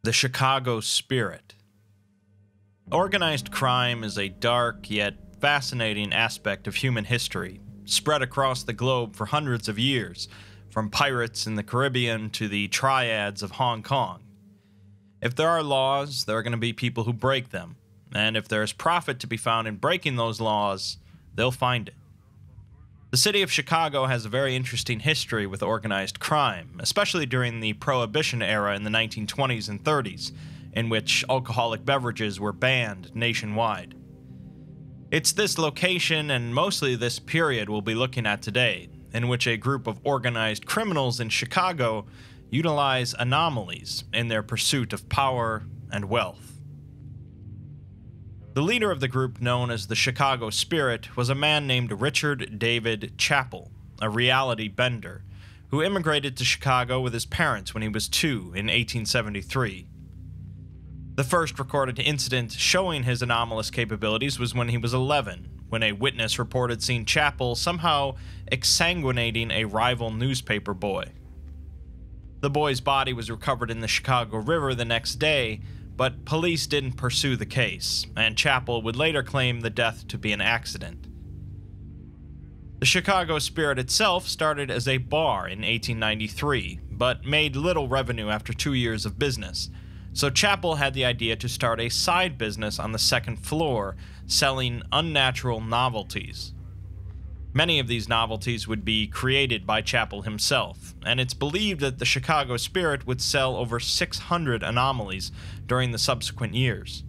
The Chicago Spirit. Organized crime is a dark yet fascinating aspect of human history, spread across the globe for hundreds of years, from pirates in the Caribbean to the triads of Hong Kong. If there are laws, there are going to be people who break them, and if there is profit to be found in breaking those laws, they'll find it. The city of Chicago has a very interesting history with organized crime, especially during the Prohibition era in the 1920s and 30s, in which alcoholic beverages were banned nationwide. It's this location and mostly this period we'll be looking at today, in which a group of organized criminals in Chicago utilize anomalies in their pursuit of power and wealth. The leader of the group, known as the Chicago Spirit, was a man named Richard David Chappell, a reality bender, who immigrated to Chicago with his parents when he was 2 in 1873. The first recorded incident showing his anomalous capabilities was when he was 11, when a witness reported seeing Chappell somehow exsanguinating a rival newspaper boy. The boy's body was recovered in the Chicago River the next day, but police didn't pursue the case, and Chappell would later claim the death to be an accident. The Chicago Spirit itself started as a bar in 1893, but made little revenue after 2 years of business, so Chappell had the idea to start a side business on the second floor, selling unnatural novelties. Many of these novelties would be created by Chappell himself, and it's believed that the Chicago Spirit would sell over 600 anomalies during the subsequent years.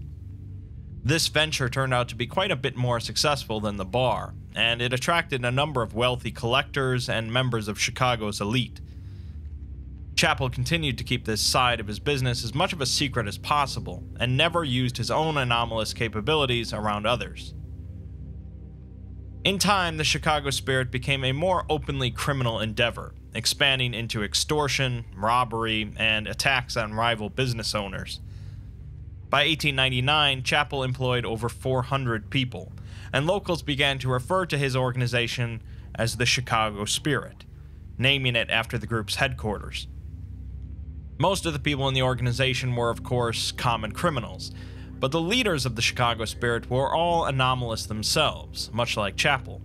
This venture turned out to be quite a bit more successful than the bar, and it attracted a number of wealthy collectors and members of Chicago's elite. Chappell continued to keep this side of his business as much of a secret as possible, and never used his own anomalous capabilities around others. In time, the Chicago Spirit became a more openly criminal endeavor, expanding into extortion, robbery, and attacks on rival business owners. By 1899, Chappell employed over 400 people, and locals began to refer to his organization as the Chicago Spirit, naming it after the group's headquarters. Most of the people in the organization were, of course, common criminals, but the leaders of the Chicago Spirit were all anomalous themselves, much like Chappell.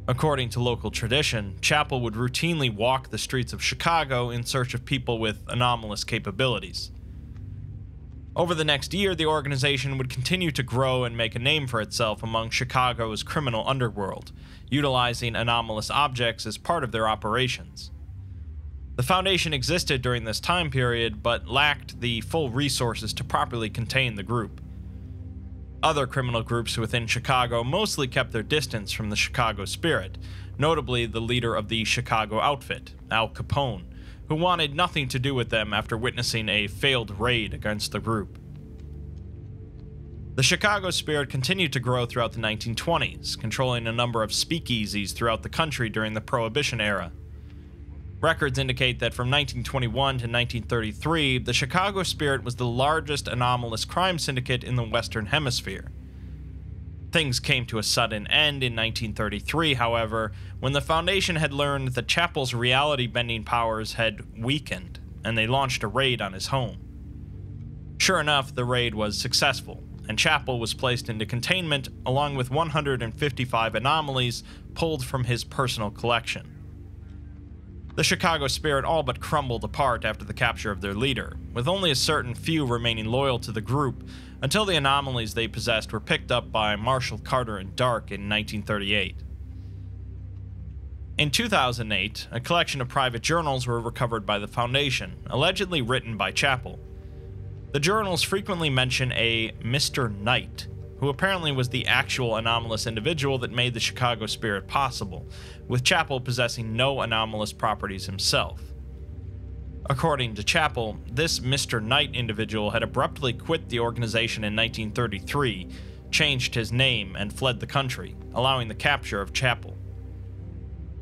According to local tradition, Chappell would routinely walk the streets of Chicago in search of people with anomalous capabilities. Over the next year, the organization would continue to grow and make a name for itself among Chicago's criminal underworld, utilizing anomalous objects as part of their operations. The Foundation existed during this time period, but lacked the full resources to properly contain the group. Other criminal groups within Chicago mostly kept their distance from the Chicago Spirit, notably the leader of the Chicago Outfit, Al Capone, who wanted nothing to do with them after witnessing a failed raid against the group. The Chicago Spirit continued to grow throughout the 1920s, controlling a number of speakeasies throughout the country during the Prohibition era. Records indicate that from 1921 to 1933, the Chicago Spirit was the largest anomalous crime syndicate in the Western Hemisphere. Things came to a sudden end in 1933, however, when the Foundation had learned that Chappell's reality-bending powers had weakened, and they launched a raid on his home. Sure enough, the raid was successful, and Chappell was placed into containment along with 155 anomalies pulled from his personal collection. The Chicago Spirit all but crumbled apart after the capture of their leader, with only a certain few remaining loyal to the group until the anomalies they possessed were picked up by Marshall Carter and Dark in 1938. In 2008, a collection of private journals were recovered by the Foundation, allegedly written by Chappell. The journals frequently mention a Mr. Knight, who apparently was the actual anomalous individual that made the Chicago Spirit possible, with Chappell possessing no anomalous properties himself. According to Chappell, this Mr. Knight individual had abruptly quit the organization in 1933, changed his name, and fled the country, allowing the capture of Chappell.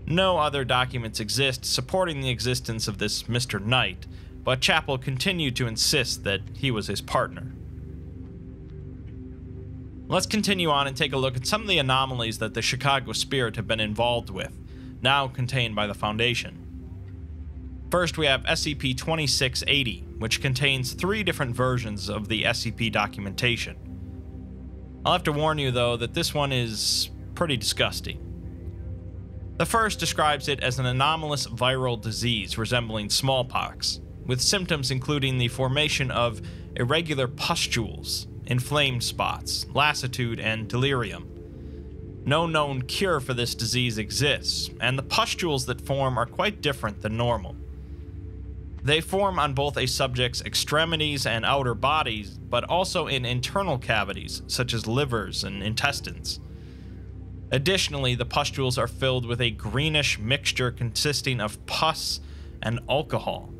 No other documents exist supporting the existence of this Mr. Knight, but Chappell continued to insist that he was his partner. Let's continue on and take a look at some of the anomalies that the Chicago Spirit have been involved with, now contained by the Foundation. First, we have SCP-2680, which contains 3 different versions of the SCP documentation. I'll have to warn you, though, that this one is pretty disgusting. The first describes it as an anomalous viral disease resembling smallpox, with symptoms including the formation of irregular pustules, inflamed spots, lassitude, and delirium. No known cure for this disease exists, and the pustules that form are quite different than normal. They form on both a subject's extremities and outer bodies, but also in internal cavities, such as livers and intestines. Additionally, the pustules are filled with a greenish mixture consisting of pus and alcohol.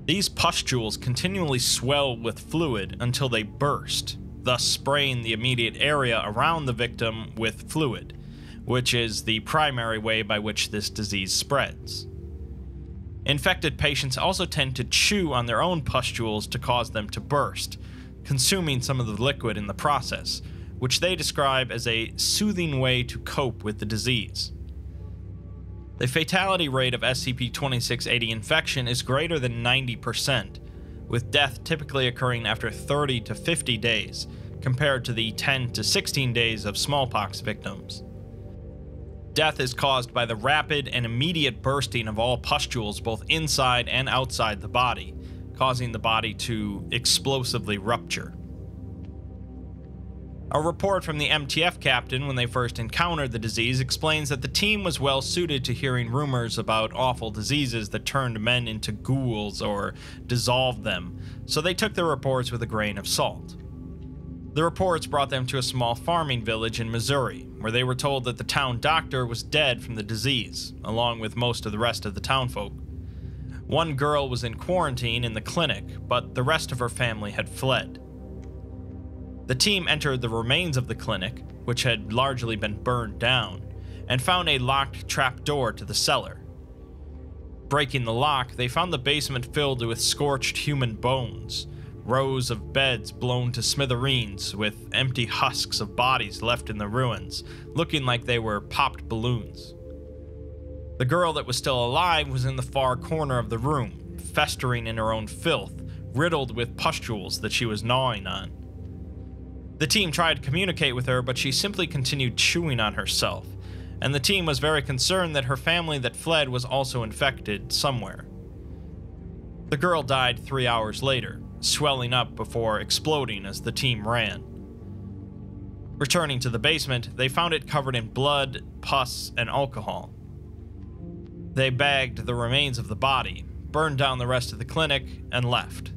These pustules continually swell with fluid until they burst, thus spraying the immediate area around the victim with fluid, which is the primary way by which this disease spreads. Infected patients also tend to chew on their own pustules to cause them to burst, consuming some of the liquid in the process, which they describe as a soothing way to cope with the disease. The fatality rate of SCP-2680 infection is greater than 90%, with death typically occurring after 30 to 50 days, compared to the 10 to 16 days of smallpox victims. Death is caused by the rapid and immediate bursting of all pustules both inside and outside the body, causing the body to explosively rupture. A report from the MTF captain when they first encountered the disease explains that the team was well suited to hearing rumors about awful diseases that turned men into ghouls or dissolved them, so they took their reports with a grain of salt. The reports brought them to a small farming village in Missouri, where they were told that the town doctor was dead from the disease, along with most of the rest of the townfolk. One girl was in quarantine in the clinic, but the rest of her family had fled. The team entered the remains of the clinic, which had largely been burned down, and found a locked trapdoor to the cellar. Breaking the lock, they found the basement filled with scorched human bones, rows of beds blown to smithereens with empty husks of bodies left in the ruins, looking like they were popped balloons. The girl that was still alive was in the far corner of the room, festering in her own filth, riddled with pustules that she was gnawing on. The team tried to communicate with her, but she simply continued chewing on herself, and the team was very concerned that her family that fled was also infected somewhere. The girl died 3 hours later, swelling up before exploding as the team ran. Returning to the basement, they found it covered in blood, pus, and alcohol. They bagged the remains of the body, burned down the rest of the clinic, and left.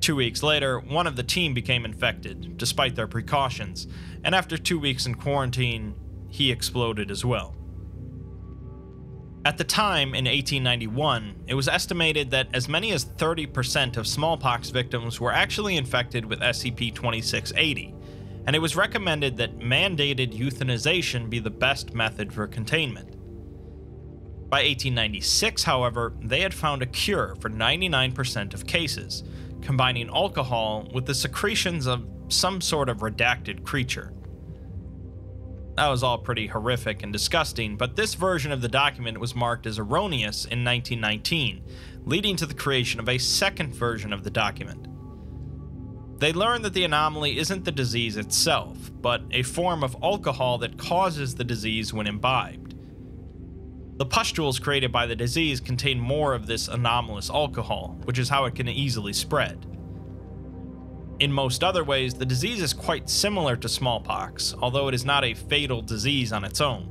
2 weeks later, one of the team became infected, despite their precautions, and after 2 weeks in quarantine, he exploded as well. At the time, in 1891, it was estimated that as many as 30% of smallpox victims were actually infected with SCP-2680, and it was recommended that mandated euthanization be the best method for containment. By 1896, however, they had found a cure for 99% of cases, combining alcohol with the secretions of some sort of redacted creature. That was all pretty horrific and disgusting, but this version of the document was marked as erroneous in 1919, leading to the creation of a second version of the document. They learned that the anomaly isn't the disease itself, but a form of alcohol that causes the disease when imbibed. The pustules created by the disease contain more of this anomalous alcohol, which is how it can easily spread. In most other ways, the disease is quite similar to smallpox, although it is not a fatal disease on its own.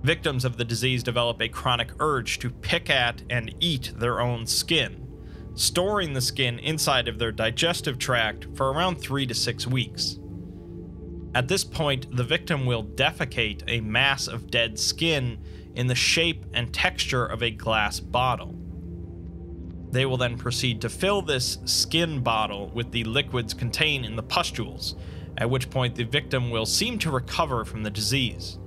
Victims of the disease develop a chronic urge to pick at and eat their own skin, storing the skin inside of their digestive tract for around 3 to 6 weeks. At this point, the victim will defecate a mass of dead skin in the shape and texture of a glass bottle. They will then proceed to fill this skin bottle with the liquids contained in the pustules, at which point the victim will seem to recover from the disease.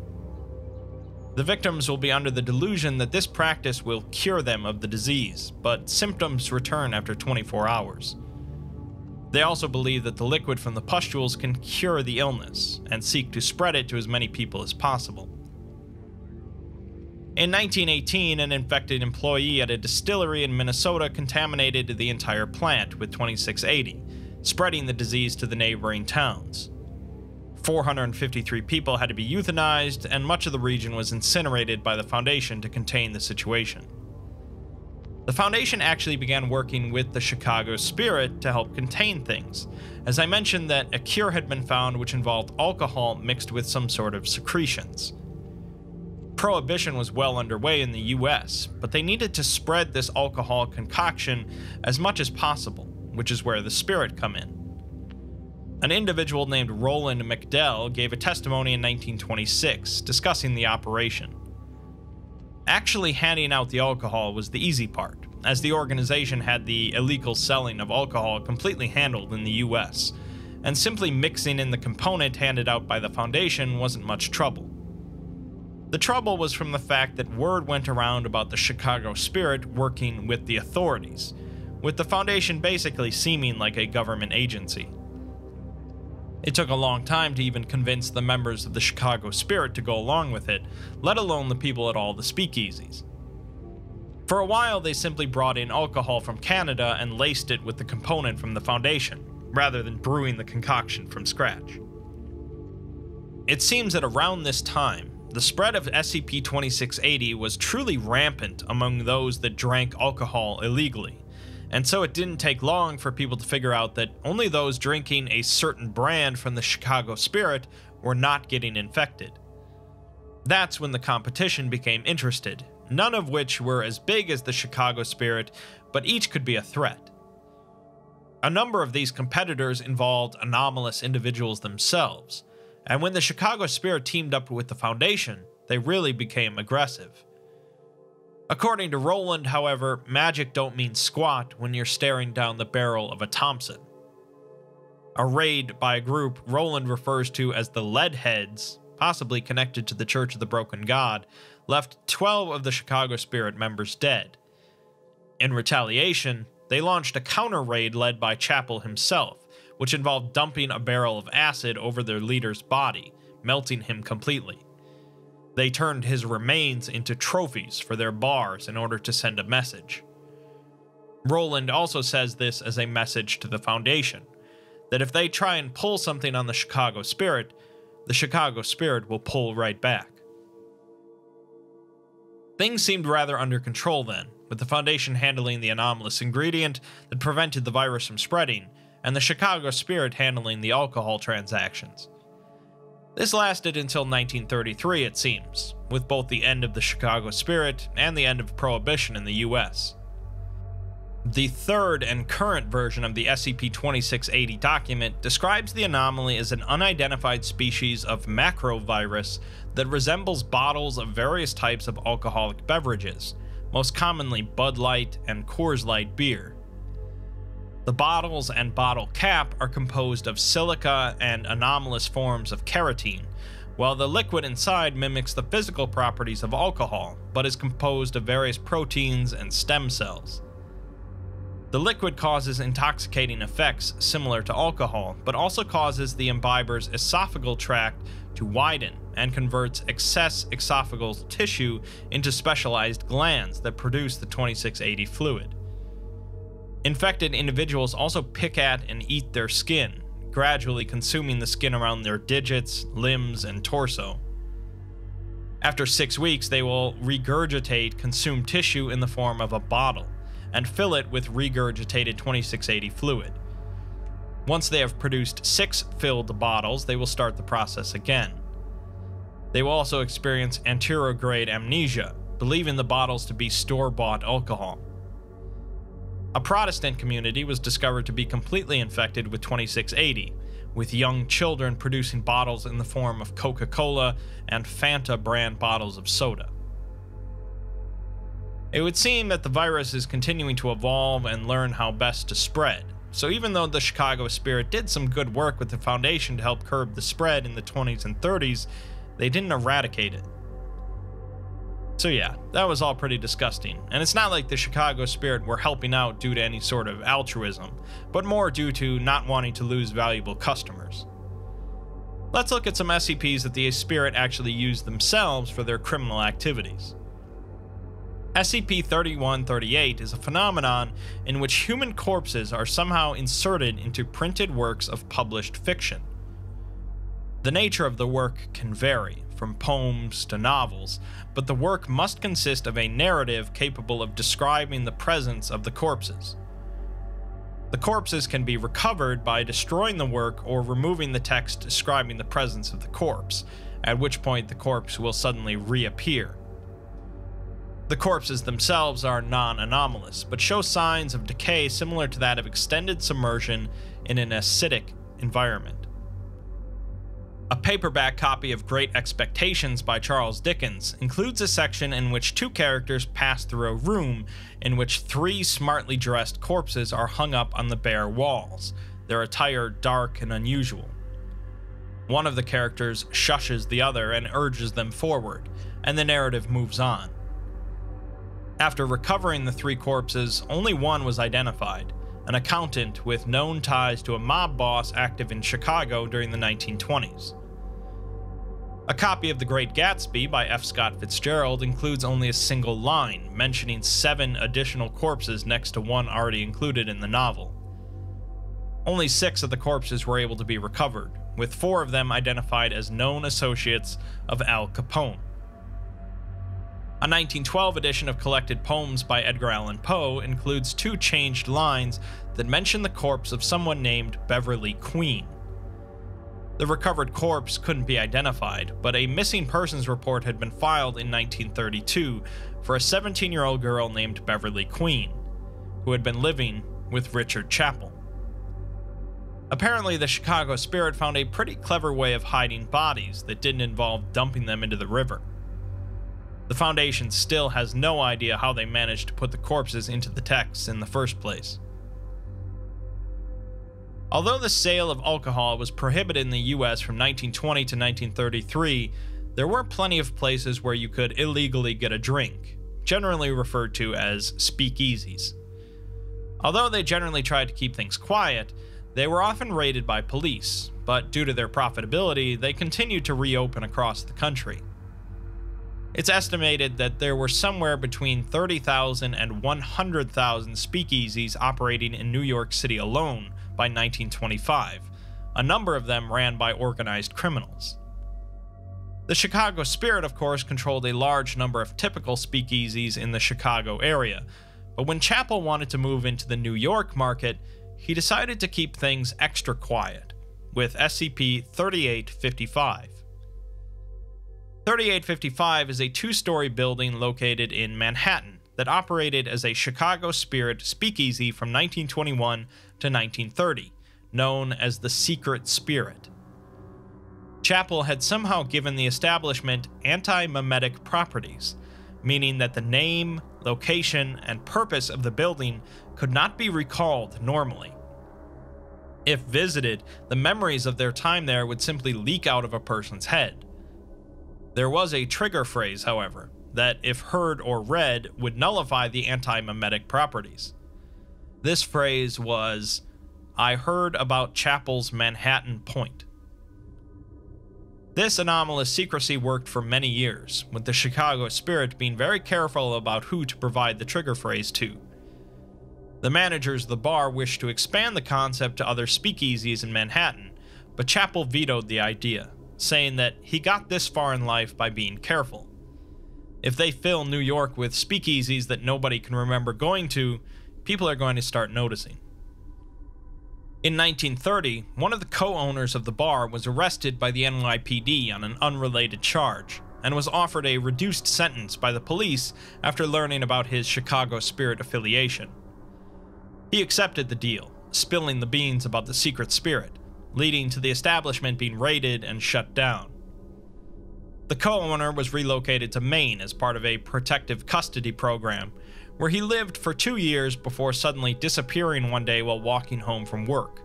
The victims will be under the delusion that this practice will cure them of the disease, but symptoms return after 24 hours. They also believe that the liquid from the pustules can cure the illness, and seek to spread it to as many people as possible. In 1918, an infected employee at a distillery in Minnesota contaminated the entire plant with 2680, spreading the disease to the neighboring towns. 453 people had to be euthanized, and much of the region was incinerated by the Foundation to contain the situation. The Foundation actually began working with the Chicago Spirit to help contain things, as I mentioned that a cure had been found which involved alcohol mixed with some sort of secretions. Prohibition was well underway in the US, but they needed to spread this alcohol concoction as much as possible, which is where the Spirit come in. An individual named Roland McDell gave a testimony in 1926 discussing the operation. Actually handing out the alcohol was the easy part, as the organization had the illegal selling of alcohol completely handled in the US, and simply mixing in the component handed out by the Foundation wasn't much trouble. The trouble was from the fact that word went around about the Chicago Spirit working with the authorities, with the Foundation basically seeming like a government agency. It took a long time to even convince the members of the Chicago Spirit to go along with it, let alone the people at all the speakeasies. For a while, they simply brought in alcohol from Canada and laced it with the component from the Foundation, rather than brewing the concoction from scratch. It seems that around this time, the spread of SCP-2680 was truly rampant among those that drank alcohol illegally, and so it didn't take long for people to figure out that only those drinking a certain brand from the Chicago Spirit were not getting infected. That's when the competition became interested, none of which were as big as the Chicago Spirit, but each could be a threat. A number of these competitors involved anomalous individuals themselves, and when the Chicago Spirit teamed up with the Foundation, they really became aggressive. According to Roland, however, magic don't mean squat when you're staring down the barrel of a Thompson. A raid by a group Roland refers to as the Leadheads, possibly connected to the Church of the Broken God, left 12 of the Chicago Spirit members dead. In retaliation, they launched a counter-raid led by Chappell himself, which involved dumping a barrel of acid over their leader's body, melting him completely. They turned his remains into trophies for their bars in order to send a message. Roland also says this as a message to the Foundation, that if they try and pull something on the Chicago Spirit will pull right back. Things seemed rather under control then, with the Foundation handling the anomalous ingredient that prevented the virus from spreading, and the Chicago Spirit handling the alcohol transactions. This lasted until 1933, it seems, with both the end of the Chicago Spirit and the end of Prohibition in the US. The third and current version of the SCP-2680 document describes the anomaly as an unidentified species of macrovirus that resembles bottles of various types of alcoholic beverages, most commonly Bud Light and Coors Light beer. The bottles and bottle cap are composed of silica and anomalous forms of carotene, while the liquid inside mimics the physical properties of alcohol, but is composed of various proteins and stem cells. The liquid causes intoxicating effects similar to alcohol, but also causes the imbiber's esophageal tract to widen and converts excess esophageal tissue into specialized glands that produce the 2680 fluid. Infected individuals also pick at and eat their skin, gradually consuming the skin around their digits, limbs, and torso. After 6 weeks, they will regurgitate consumed tissue in the form of a bottle, and fill it with regurgitated 2680 fluid. Once they have produced 6 filled bottles, they will start the process again. They will also experience anterograde amnesia, believing the bottles to be store-bought alcohol. A Protestant community was discovered to be completely infected with 2680, with young children producing bottles in the form of Coca-Cola and Fanta brand bottles of soda. It would seem that the virus is continuing to evolve and learn how best to spread, so even though the Chicago Spirit did some good work with the Foundation to help curb the spread in the 20s and 30s, they didn't eradicate it. So yeah, that was all pretty disgusting, and it's not like the Chicago Spirit were helping out due to any sort of altruism, but more due to not wanting to lose valuable customers. Let's look at some SCPs that the Spirit actually used themselves for their criminal activities. SCP-3138 is a phenomenon in which human corpses are somehow inserted into printed works of published fiction. The nature of the work can vary, from poems to novels, but the work must consist of a narrative capable of describing the presence of the corpses. The corpses can be recovered by destroying the work or removing the text describing the presence of the corpse, at which point the corpse will suddenly reappear. The corpses themselves are non-anomalous, but show signs of decay similar to that of extended submersion in an acidic environment. A paperback copy of Great Expectations by Charles Dickens includes a section in which two characters pass through a room in which three smartly dressed corpses are hung up on the bare walls, their attire dark and unusual. One of the characters shushes the other and urges them forward, and the narrative moves on. After recovering the three corpses, only one was identified, an accountant with known ties to a mob boss active in Chicago during the 1920s. A copy of The Great Gatsby by F. Scott Fitzgerald includes only a single line, mentioning 7 additional corpses next to one already included in the novel. Only 6 of the corpses were able to be recovered, with 4 of them identified as known associates of Al Capone. A 1912 edition of Collected Poems by Edgar Allan Poe includes 2 changed lines that mention the corpse of someone named Beverly Queen. The recovered corpse couldn't be identified, but a missing persons report had been filed in 1932 for a 17-year-old girl named Beverly Queen, who had been living with Richard Chappell. Apparently, the Chicago Spirit found a pretty clever way of hiding bodies that didn't involve dumping them into the river. The Foundation still has no idea how they managed to put the corpses into the texts in the first place. Although the sale of alcohol was prohibited in the US from 1920 to 1933, there were plenty of places where you could illegally get a drink, generally referred to as speakeasies. Although they generally tried to keep things quiet, they were often raided by police, but due to their profitability, they continued to reopen across the country. It's estimated that there were somewhere between 30,000 and 100,000 speakeasies operating in New York City alone by 1925. A number of them ran by organized criminals. The Chicago Spirit, of course, controlled a large number of typical speakeasies in the Chicago area, but when Chappell wanted to move into the New York market, he decided to keep things extra quiet, with SCP-3855. 3855 is a 2-story building located in Manhattan that operated as a Chicago Spirit speakeasy from 1921 to 1930, known as the Secret Spirit. Chappell had somehow given the establishment anti-memetic properties, meaning that the name, location, and purpose of the building could not be recalled normally. If visited, the memories of their time there would simply leak out of a person's head. There was a trigger phrase, however, that if heard or read would nullify the anti-memetic properties. This phrase was, "I heard about Chappell's Manhattan Point." This anomalous secrecy worked for many years, with the Chicago Spirit being very careful about who to provide the trigger phrase to. The managers of the bar wished to expand the concept to other speakeasies in Manhattan, but Chappell vetoed the idea, saying that he got this far in life by being careful. If they fill New York with speakeasies that nobody can remember going to, people are going to start noticing. In 1930, one of the co-owners of the bar was arrested by the NYPD on an unrelated charge, and was offered a reduced sentence by the police after learning about his Chicago Spirit affiliation. He accepted the deal, spilling the beans about the Secret Spirit, leading to the establishment being raided and shut down. The co-owner was relocated to Maine as part of a protective custody program, where he lived for 2 years before suddenly disappearing one day while walking home from work.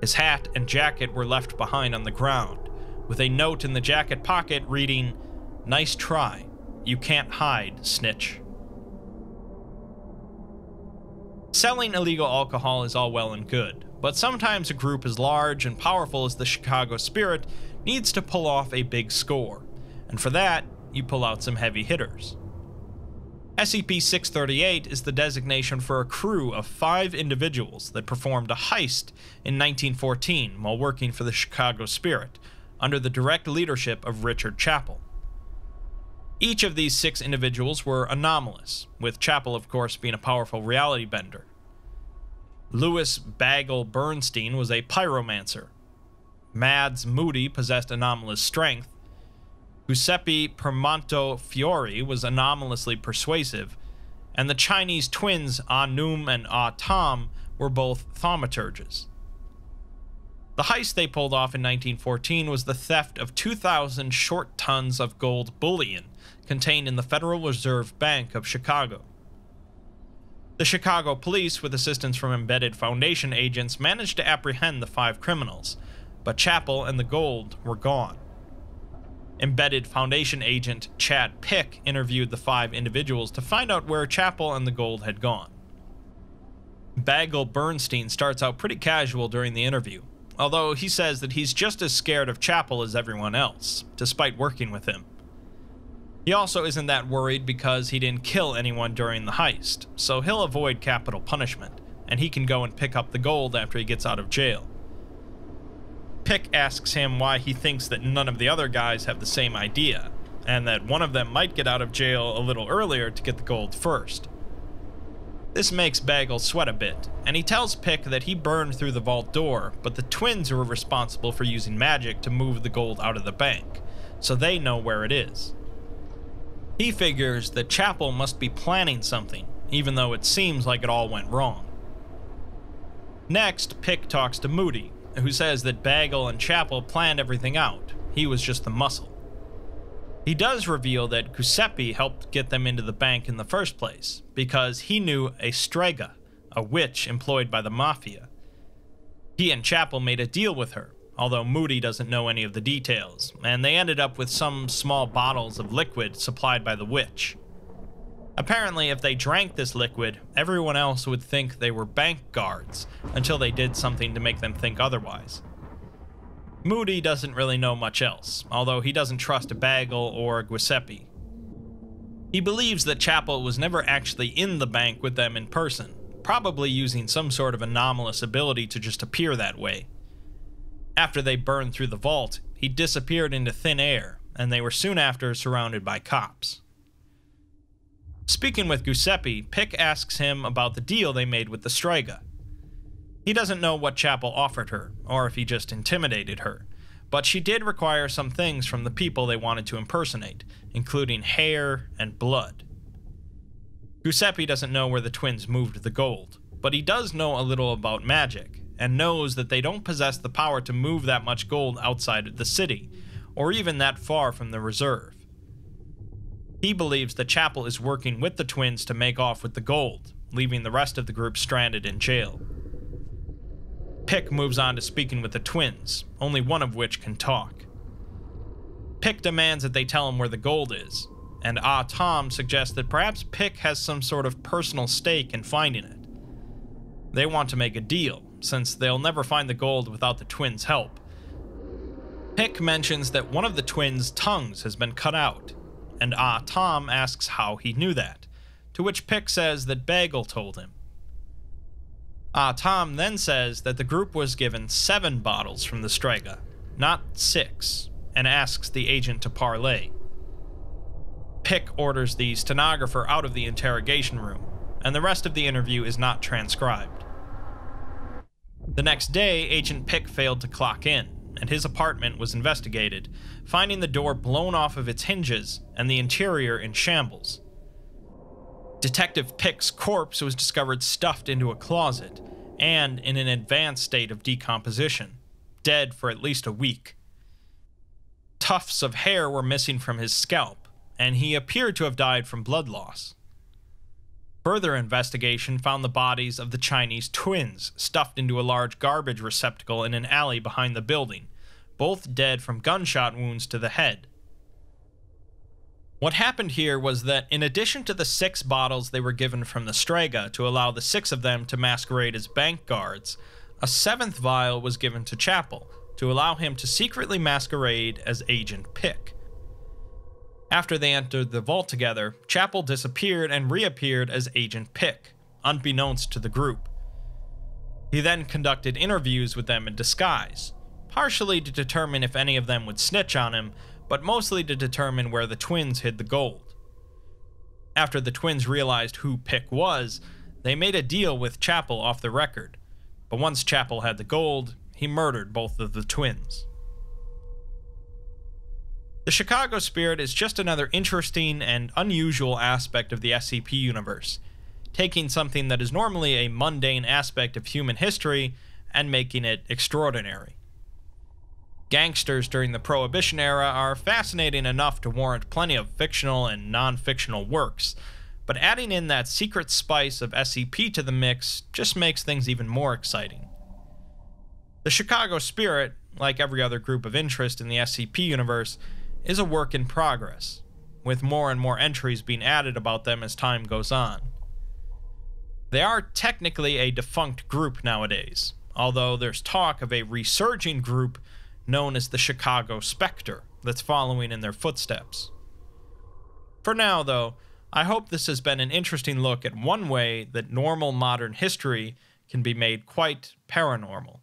His hat and jacket were left behind on the ground, with a note in the jacket pocket reading, "Nice try. You can't hide, snitch." Selling illegal alcohol is all well and good, but sometimes a group as large and powerful as the Chicago Spirit needs to pull off a big score, and for that, you pull out some heavy hitters. SCP-638 is the designation for a crew of 5 individuals that performed a heist in 1914 while working for the Chicago Spirit, under the direct leadership of Richard Chappell. Each of these 6 individuals were anomalous, with Chappell of course being a powerful reality bender. Louis Bagel Bernstein was a pyromancer. Mads Moody possessed anomalous strength. Giuseppe Permonto Fiori was anomalously persuasive, and the Chinese twins Ah Noom and Ah Tom were both thaumaturges. The heist they pulled off in 1914 was the theft of 2,000 short tons of gold bullion contained in the Federal Reserve Bank of Chicago. The Chicago police, with assistance from embedded Foundation agents, managed to apprehend the 5 criminals, but Chappell and the gold were gone. Embedded Foundation agent Chad Pick interviewed the 5 individuals to find out where Chappell and the gold had gone. Bagel Bernstein starts out pretty casual during the interview, although he says that he's just as scared of Chappell as everyone else, despite working with him. He also isn't that worried because he didn't kill anyone during the heist, so he'll avoid capital punishment, and he can go and pick up the gold after he gets out of jail. Pick asks him why he thinks that none of the other guys have the same idea, and that one of them might get out of jail a little earlier to get the gold first. This makes Bagel sweat a bit, and he tells Pick that he burned through the vault door, but the twins were responsible for using magic to move the gold out of the bank, so they know where it is. He figures that Chappell must be planning something, even though it seems like it all went wrong. Next, Pick talks to Moody, who says that Bagel and Chappell planned everything out. He was just the muscle. He does reveal that Giuseppe helped get them into the bank in the first place, because he knew a strega, a witch employed by the mafia. He and Chappell made a deal with her, although Moody doesn't know any of the details, and they ended up with some small bottles of liquid supplied by the witch. Apparently, if they drank this liquid, everyone else would think they were bank guards, until they did something to make them think otherwise. Moody doesn't really know much else, although he doesn't trust Bagel or Giuseppe. He believes that Chappell was never actually in the bank with them in person, probably using some sort of anomalous ability to just appear that way. After they burned through the vault, he disappeared into thin air, and they were soon after surrounded by cops. Speaking with Giuseppe, Pick asks him about the deal they made with the Strega. He doesn't know what Chappell offered her, or if he just intimidated her, but she did require some things from the people they wanted to impersonate, including hair and blood. Giuseppe doesn't know where the twins moved the gold, but he does know a little about magic, and knows that they don't possess the power to move that much gold outside of the city, or even that far from the reserve. He believes that Chappell is working with the twins to make off with the gold, leaving the rest of the group stranded in jail. Pick moves on to speaking with the twins, only one of which can talk. Pick demands that they tell him where the gold is, and Ah Tom suggests that perhaps Pick has some sort of personal stake in finding it. They want to make a deal, since they'll never find the gold without the twins' help. Pick mentions that one of the twins' tongues has been cut out, and Ah Tom asks how he knew that, to which Pick says that Bagel told him. Ah Tom then says that the group was given 7 bottles from the Strega, not 6, and asks the agent to parley. Pick orders the stenographer out of the interrogation room, and the rest of the interview is not transcribed. The next day, Agent Pick failed to clock in, and his apartment was investigated, finding the door blown off of its hinges and the interior in shambles. Detective Pick's corpse was discovered stuffed into a closet, and in an advanced state of decomposition, dead for at least a week. Tufts of hair were missing from his scalp, and he appeared to have died from blood loss. Further investigation found the bodies of the Chinese twins stuffed into a large garbage receptacle in an alley behind the building, both dead from gunshot wounds to the head. What happened here was that in addition to the 6 bottles they were given from the Strega to allow the 6 of them to masquerade as bank guards, a 7th vial was given to Chappell to allow him to secretly masquerade as Agent Pick. After they entered the vault together, Chapel disappeared and reappeared as Agent Pick, unbeknownst to the group. He then conducted interviews with them in disguise, partially to determine if any of them would snitch on him, but mostly to determine where the twins hid the gold. After the twins realized who Pick was, they made a deal with Chapel off the record, but once Chapel had the gold, he murdered both of the twins. The Chicago Spirit is just another interesting and unusual aspect of the SCP universe, taking something that is normally a mundane aspect of human history and making it extraordinary. Gangsters during the Prohibition era are fascinating enough to warrant plenty of fictional and non-fictional works, but adding in that secret spice of SCP to the mix just makes things even more exciting. The Chicago Spirit, like every other group of interest in the SCP universe, is a work in progress, with more and more entries being added about them as time goes on. They are technically a defunct group nowadays, although there's talk of a resurging group known as the Chicago Spectre that's following in their footsteps. For now, though, I hope this has been an interesting look at one way that normal modern history can be made quite paranormal.